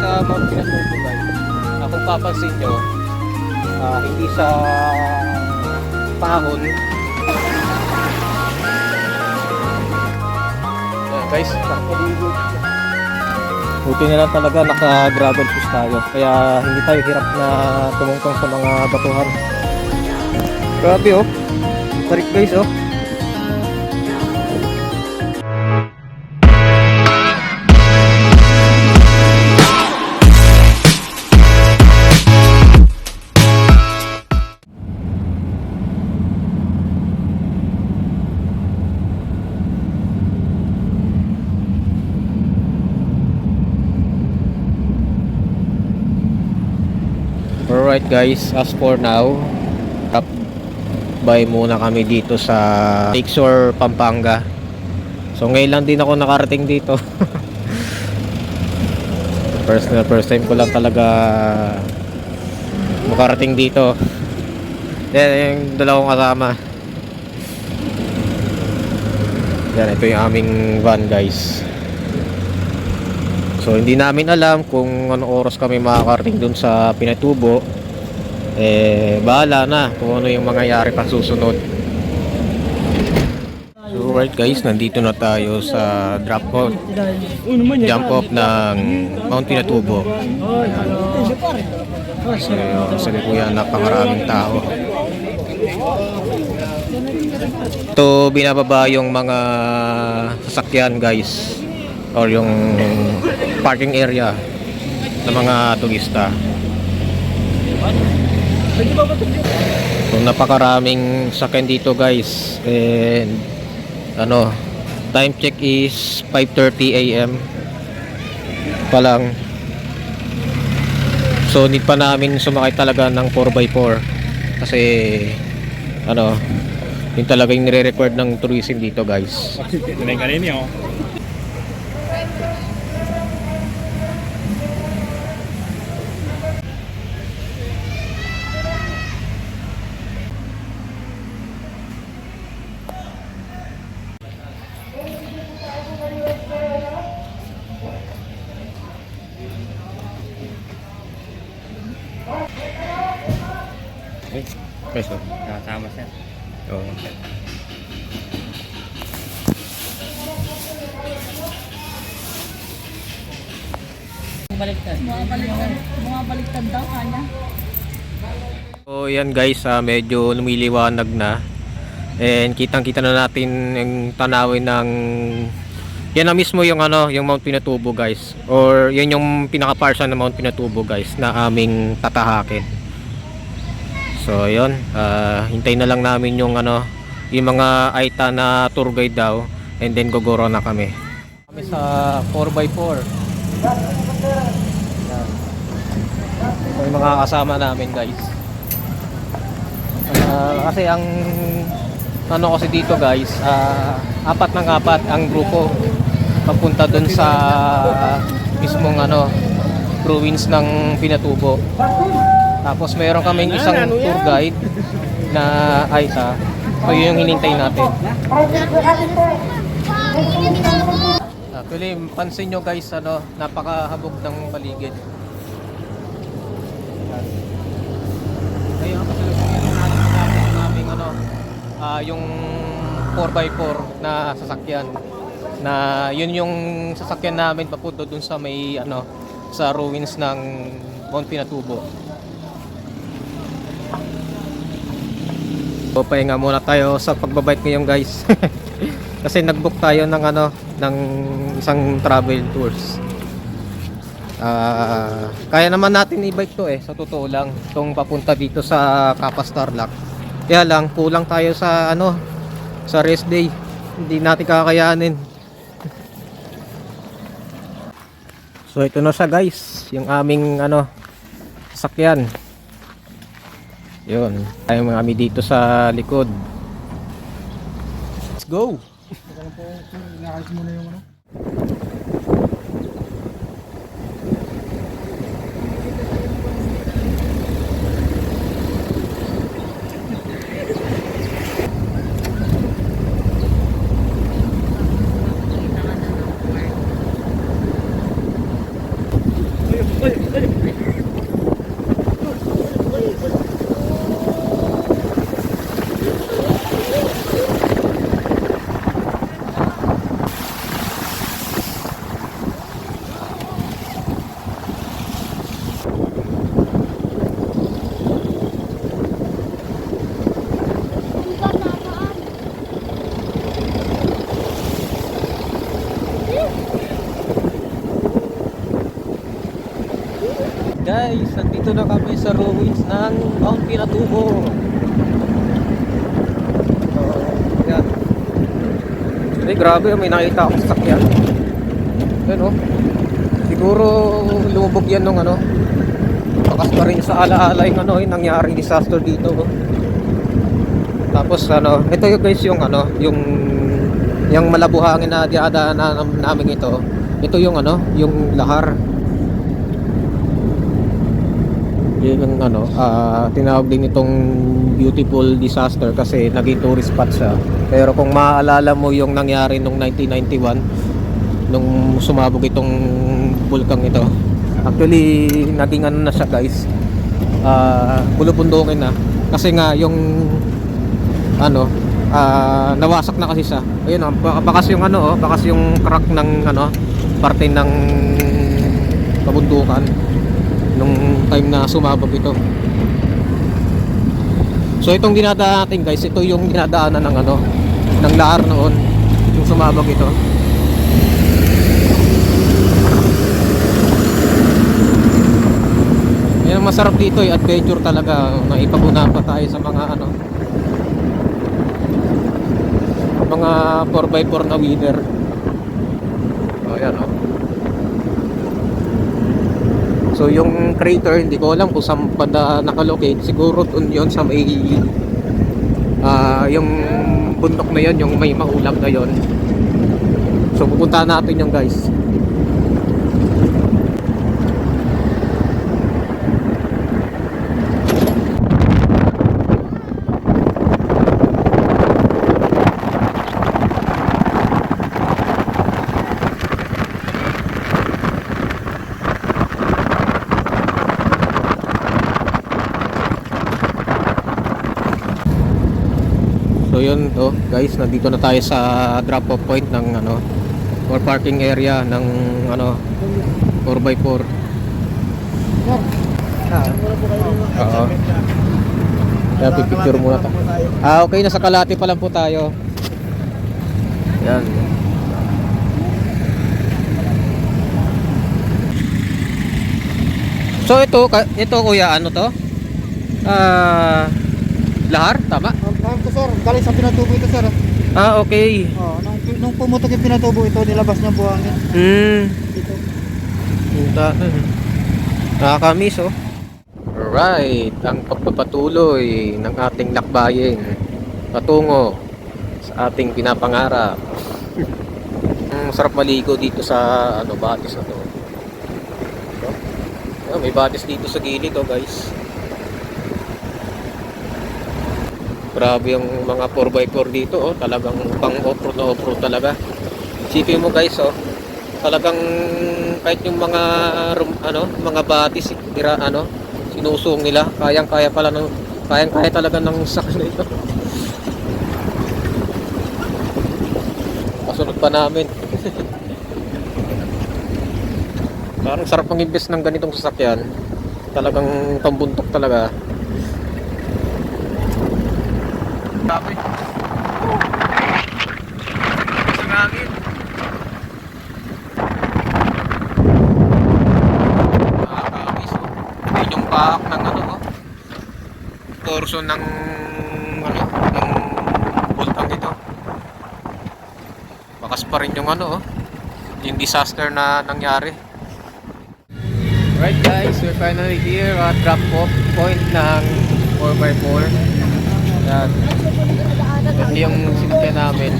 sa Mount Pinatubo guys. Kung papansin nyo, hindi sa pahon. Guys, buti na lang talaga naka-gravel shoes tayo. Kaya hindi tayo hirap na tumungtong sa mga batuhan. Grabe oh. Tarik guys oh. Alright guys, as for now, stop by muna kami dito sa Lakeshore, Pampanga. So ngayon lang din ako nakarating dito. First time ko lang talaga makarating dito. Yan yung dalawang kasama. Yan, ito yung aming van guys. So hindi namin alam kung anong oras kami makakarating dun sa Pinatubo. Bahala na kung ano yung mangyayari pa susunod. So right guys, nandito na tayo sa jump off ng Mount Pinatubo. So sabi ko yan, napakaraming tao. Ito binababa yung mga sasakyan guys, or yung parking area ng mga turista. So napakaraming sakyan dito guys, and time check is 5:30 AM pa lang. So need pa namin sumakay talaga ng 4x4 kasi yun talaga yung nire-record ng tourism dito guys. Peso. Nakasama siya. Oo. Baliktad. Mga baliktad daw kanya. So yan guys, medyo lumiliwanag na. And kitang-kita na natin yung tanawin ng yan na mismo yung yung Mount Pinatubo guys. Or yan yung pinaka-parsa ng Mount Pinatubo guys na aming tatahakin. So yun, hintayin na lang namin yung yung mga Aita na tour guide daw, and then gogoro na kami. Kami sa 4x4. So yung mga kasama namin guys. Kasi ang kasi dito guys, apat ang grupo papunta dun sa mismong ruins ng Pinatubo. Tapos mayroon kaming isang tour guide na Aita. So yun yung hinintay natin. Actually, pansin nyo guys, napakahabog ng paligid. Ngayon ang kasalukuyan namin yung 4x4 na sasakyan. Na yun yung sasakyan namin papunta dun sa may sa ruins ng Mount Pinatubo. So pahinga muna tayo sa pagbabike ngayon guys. Kasi nag-book tayo ng ng isang travel tours. Kaya naman natin i-bike to sa totoo lang, itong papunta dito sa Capas Tarlac. Kaya lang kulang tayo sa sa rest day. Hindi natin kakayanin. So ito na siya guys, yung aming sasakyan. Yun, tayo mga kami dito sa likod. Let's go! Nakakit mo na yung Guys, nandito na kami sa ruins ng Mount Pinatubo. Yan. Ay, grabe, may nakita akong sasakyan. Yan, oh. Siguro lumubog yan nung ano. Bakas pa rin sa alaala yung ano, yung nangyaring disaster dito, oh. Tapos ano, ito yung guys yung ano, yung malabuhangin na diadaanan namin ito. Ito yung ano, yung lahar. Yun yung ano, tinawag din itong beautiful disaster kasi naging tourist spot siya. Pero kung maaalala mo yung nangyari nung 1991 nung sumabog itong bulkang ito, actually naging ano na siya guys, bulubundungin na kasi nga yung ano, nawasak na kasi siya. Ayun, bakas yung ano, bakas yung crack ng ano, parte ng kabundukan nung time na sumabog ito. So itong dinadaan natin guys, ito yung dinadaanan ng ano, ng lahar noon yung sumabog ito. Yan ang masarap dito, adventure talaga. Naipaguna pa tayo sa mga ano, mga 4x4 na wheeler. Oh, yan, oh. So yung crater, hindi ko alam kung saan pa nakalocate. Siguro dun yun sa may yung bundok na yun, yung may maulap na yun. So pupunta natin yung guys. So yun, oh, guys, nandito na tayo sa drop off point ng ano, or parking area ng ano, 4x4. Oo. Kaya pipicture muna tayo. Okay, nasa Kalate pa lang po tayo. Yan. So ito kuya, ano to? Lahar, tama? Ito sir, galing sa Pinatubo ito sir. Okay. Oh, nung pumutok yung Pinatubo ito, nilabas niya buhangin. Dito. Nakakamiss, oh. Alright, ang pagpapatuloy ng ating lakbayin patungo sa ating pinapangarap. Ang sarap maligo dito sa ano, batis na to. So, may batis dito sa gilid, oh guys. Grabe yung mga 4x4 dito, oh. Talagang pang off-road na off-road talaga. Isipin mo guys, oh. Talagang kahit yung mga ano, mga batis ano, sinusong nila, kayang-kaya pala ng kayang-kaya talaga ng sakyan ito. Kasunod pa namin. Parang sarap mag-invest ng ganitong sasakyan. Talagang pambuntok talaga. Grabe. Isang hangin. Nakakabis, oh. Yun yung paak ng ano, oh. Torso ng ano, ng bultang ito. Bakas pa rin yung ano, oh, yung disaster na nangyari. Right guys, we're finally here at drop off point ng 4x4. Yan. Ito yung sinakyan namin.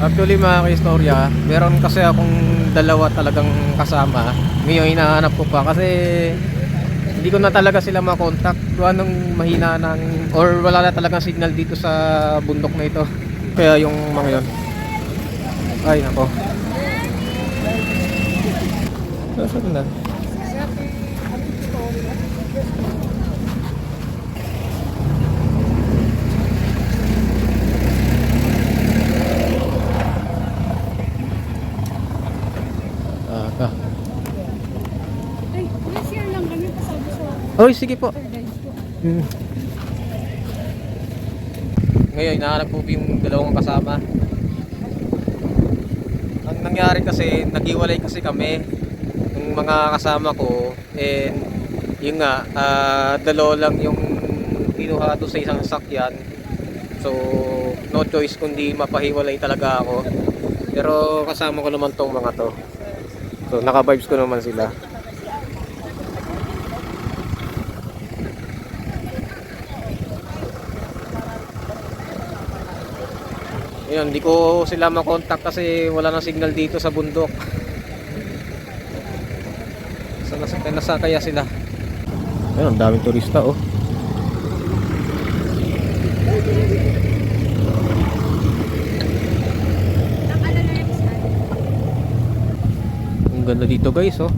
Actually mga ka-istorya, meron kasi akong dalawa talagang kasama. Ngayon hinahanap ko pa kasi hindi ko na talaga sila makontak. Kung anong mahina ng or wala na talagang signal dito sa bundok na ito. Kaya yung mga yun, ay nako, Nasaan na? Ah. Ay, share lang kami pasabi sa Oy, sige po. other guys ko. Hmm. Ngayon, hinahanap ko yung dalawang kasama. Ang nangyari kasi, naghiwalay kasi kami ng mga kasama ko, and yun nga, dalawa lang yung kinuha doon sa isang sasakyan. So, no choice kundi mapahiwalay talaga ako. Pero kasama ko naman tong mga to. So, naka-vibes ko naman sila. Ayun, hindi ko sila makontak kasi wala nang signal dito sa bundok. So, nasa kaya sila. Ayun, ang daming turista oh. Ang ganda dito guys oh.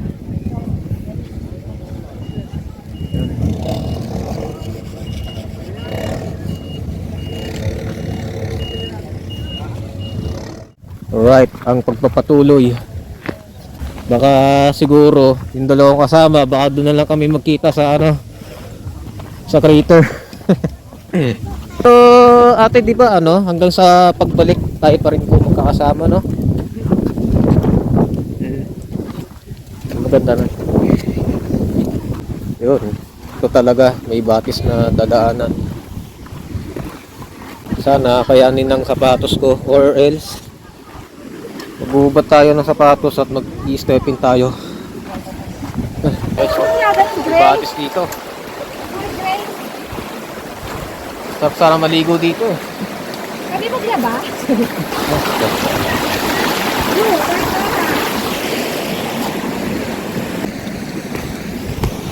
Alright, ang pagpapatuloy. Baka siguro yung dalawang kasama, baka doon na lang kami magkita sa ano, sa crater. So, ate, di ba ano, hanggang sa pagbalik tayo pa rin po magkakasama, no? Maganda na. Yun, ito talaga may batis na dadaanan. Sana kayanin ng sapatos ko, or else magbubat tayo ng sapatos at mag-i-stepping tayo. May batis dito. Sarap sana maligo dito. Kami maglaba?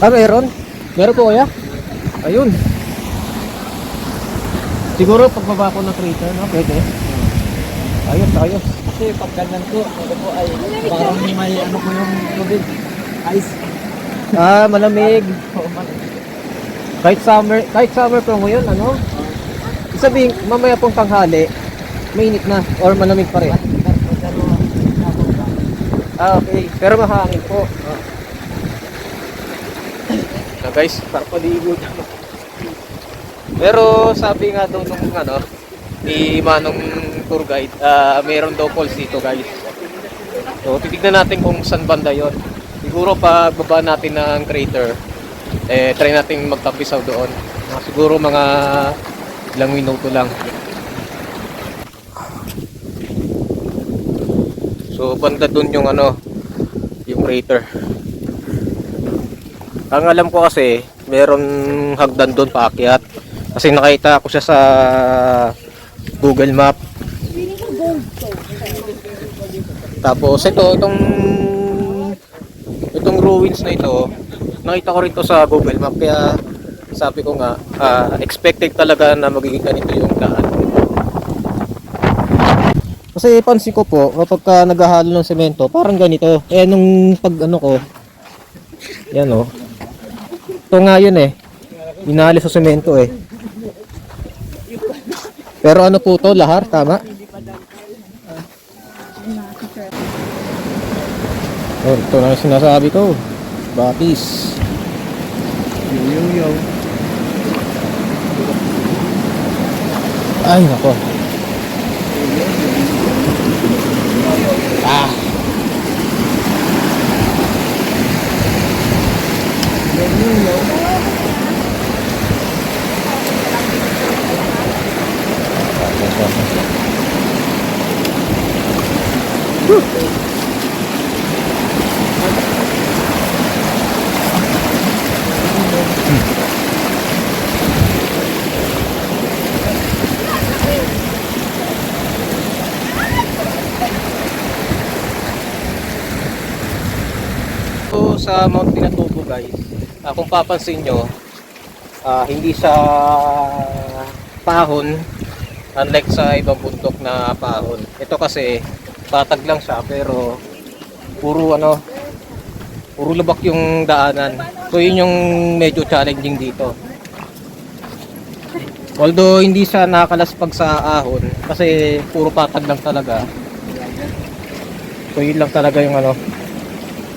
Meron? Meron po kaya? Ayun. Siguro pagbaba ko ng crater, no? Pwede. Ayos, ayos. Kasi pag ganyan ko, ano po ay parang may ano ko yung tubig. Ice. Ah, malamig. Kahit summer po ngayon, ano? Sabihin, mamaya pong tanghali, mainit na or malamig pa rin. Ah, okay. Pero mahangin po. Na guys, parpaligo na. Pero sabi nga daw nung ano, ni Manong tour guide, mayroon daw falls dito guys. So titignan natin kung saan banda yon. Siguro pag baba natin ng crater, try natin magtampisaw doon. Siguro mga ilang minuto lang. So banda doon yung ano, yung crater. Ang alam ko kasi meron hagdan doon paakyat. Kasi nakita ko siya sa Google Map. Tapos itong ruins na ito, nakita ko rin to sa Google Map, kaya sabi ko nga, expected talaga na magiging ganito yung daan. Kasi pansin ko po, kapag naghahalo ng semento, parang ganito. Nung pag ano ko, yan oh. Ito nga yun inali sa semento Pero ano po to, lahar, tama? Oh, ito na yung sinasabi ko. Batis. Yo. Ay, nako. Ah. So, sa Mount Pinatubo guys, kung papansin nyo, hindi sa pahon, unlike sa ibang bundok na pahon. Ito kasi patag lang siya, pero puro ano, Puro lubak yung daanan. So yun yung medyo challenging dito. Although hindi siya nakakalaspag sa ahon kasi puro patag lang talaga. So yun lang talaga yung ano,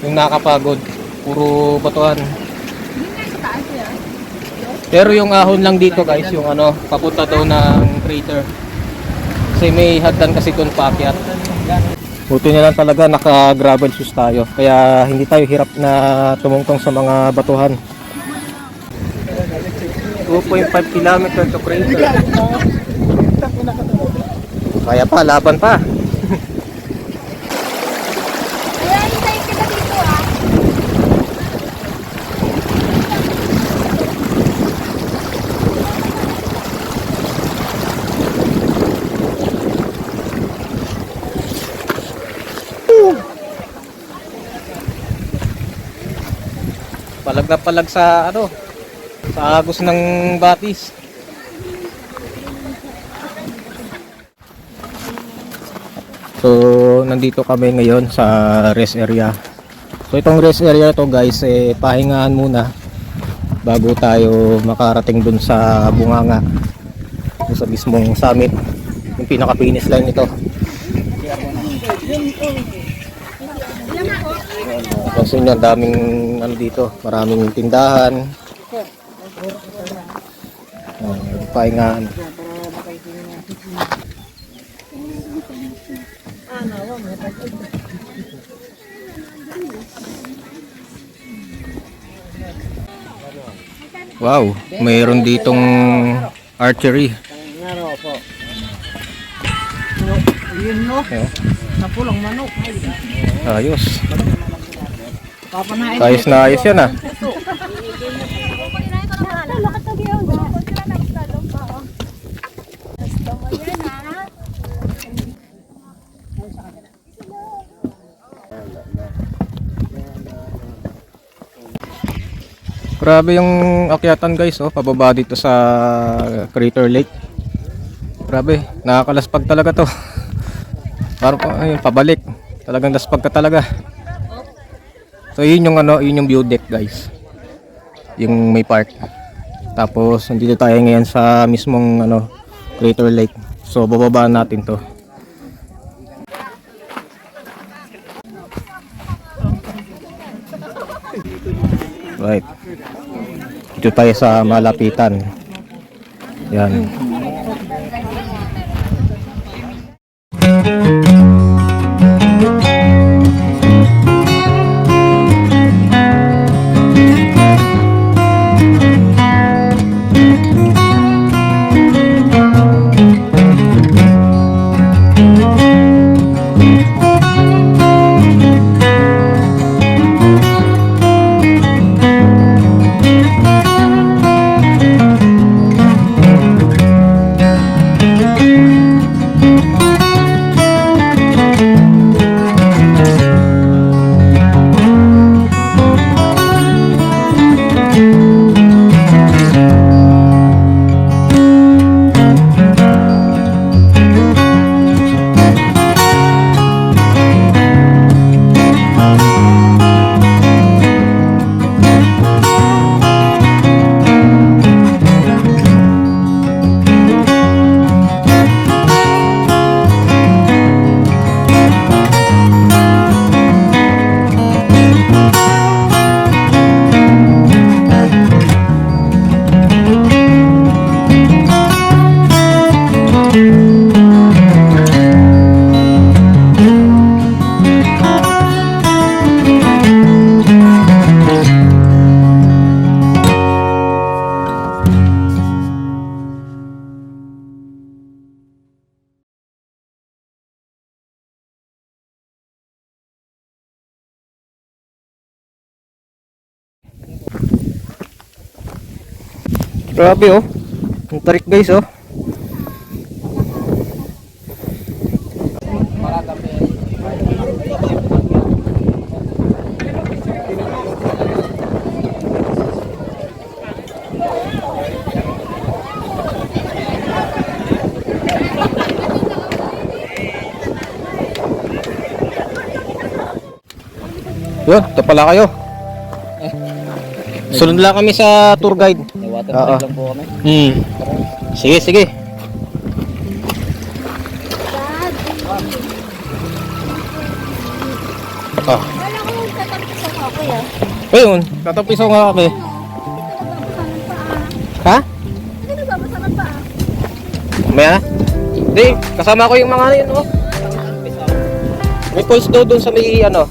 yung nakakapagod. Puro batuhan. Pero yung ahon lang dito guys, yung ano, papunta daw ng crater. Kasi may hagdan kasi kung paakyat. Buti na lang talaga naka-gravel shoes tayo. Kaya hindi tayo hirap na tumungtong sa mga batuhan. 2.5 km to crater. Kaya pa, laban pa. Kaya hintayin kita dito ah. Palag na palag sa ano, sa agos ng batis. So nandito kami ngayon sa rest area. So itong rest area to guys, pahingahan muna bago tayo makarating dun sa bunganga, dun sa mismong summit, yung pinaka finish line nito. Kasi nyo, daming ano dito, maraming tindahan. Pahingahan. Wow, mayroon ditong archery. Yun no, sa pulang manok. Ayos. Papanain. Ayos na ayos yan ah. Grabe yung akyatan guys, oh, pababa dito sa Crater Lake. Grabe, nakakalaspag talaga to. Parang ayun, pabalik. Talagang laspag ka talaga. So yun yung ano, yun yung view deck guys. Yung may park. Tapos nandito tayo ngayon sa mismong ano, Crater Lake. So bababaan natin to. Right. Dito tayo sa malapitan. Yan. Grabe oh. Ang tarik guys oh. Yun, ito pala kayo. Sunod lang kami sa tour guide. Water Oo. lang po kami. Sige, sige. Ah. Wala ko yung tatapos sa ako ya. Ayun, tatapisaw nga kami. Ha? Hindi nagbabasa ng paa. Maya? Hindi, kasama ko yung mga ano yun, oh. May pulse daw dun sa may ano.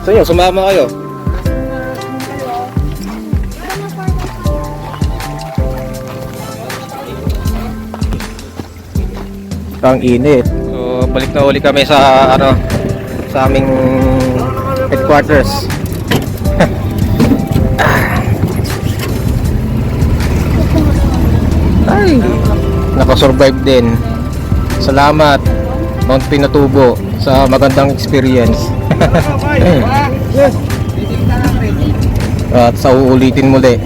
So yun, sumama kayo. Ang init. So, balik na uli kami sa ano, sa aming headquarters. Ay, nakasurvive din. Salamat Mount Pinatubo sa magandang experience. At sa uulitin muli.